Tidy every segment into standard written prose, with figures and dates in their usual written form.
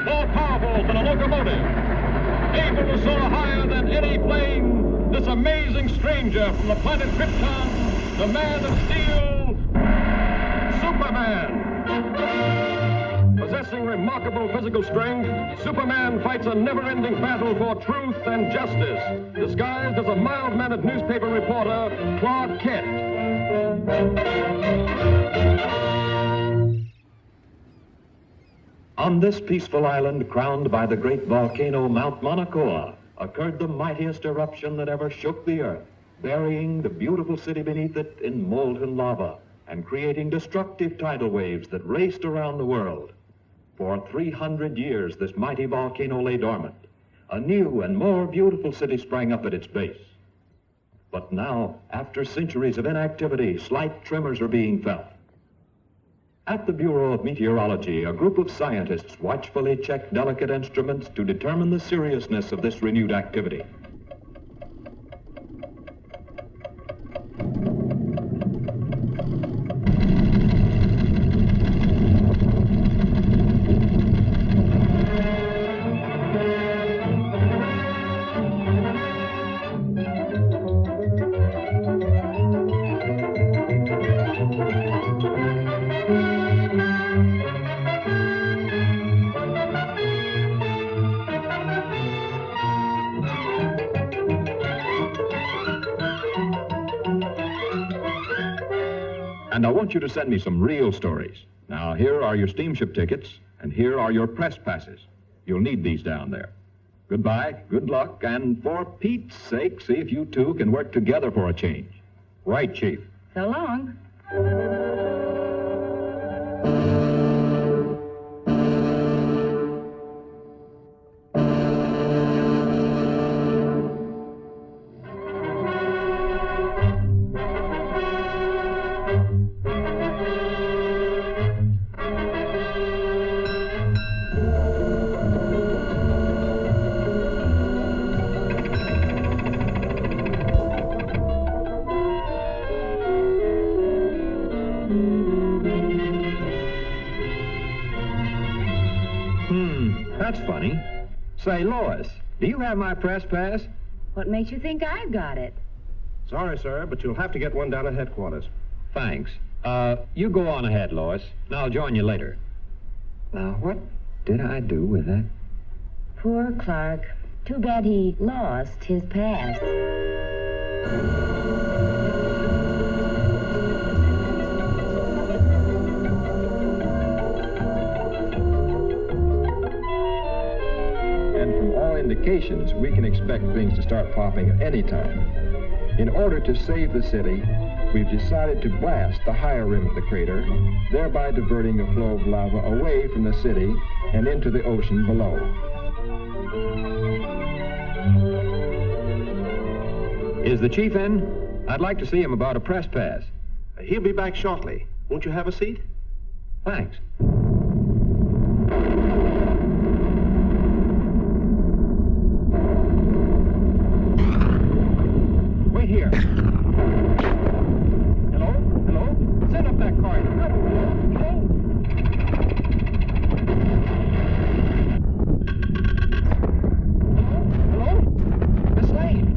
more powerful than a locomotive, able to soar higher than any plane, this amazing stranger from the planet Krypton, the Man of Steel, Superman. Possessing remarkable physical strength, Superman fights a never-ending battle for truth and justice, disguised as a mild-mannered newspaper reporter, Clark Kent. On this peaceful island crowned by the great volcano Mount Mauna Kea occurred the mightiest eruption that ever shook the earth, burying the beautiful city beneath it in molten lava and creating destructive tidal waves that raced around the world. For 300 years, this mighty volcano lay dormant. A new and more beautiful city sprang up at its base. But now, after centuries of inactivity, slight tremors are being felt. At the Bureau of Meteorology, a group of scientists watchfully check delicate instruments to determine the seriousness of this renewed activity. And I want you to send me some real stories. Now, here are your steamship tickets, and here are your press passes. You'll need these down there. Goodbye, good luck, and for Pete's sake, see if you two can work together for a change. Right, Chief. So long. That's funny. Say, Lois, do you have my press pass? What makes you think I've got it? Sorry, sir, but you'll have to get one down at headquarters. Thanks. You go on ahead, Lois, and I'll join you later. Now, what did I do with that? Poor Clark. Too bad he lost his pass. Indications, we can expect things to start popping at any time. In order to save the city, we've decided to blast the higher rim of the crater, thereby diverting the flow of lava away from the city and into the ocean below. Is the chief in? I'd like to see him about a press pass. He'll be back shortly. Won't you have a seat? Thanks. Here. Hello? Hello? Send up that car. Hello? Hello? Hello? Hello? Miss Lane.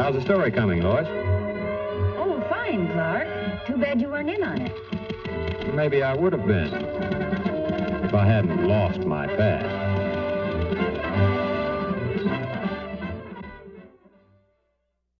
How's the story coming, Lois? Oh, fine, Clark. Too bad you weren't in on it. Maybe I would have been if I hadn't lost my past.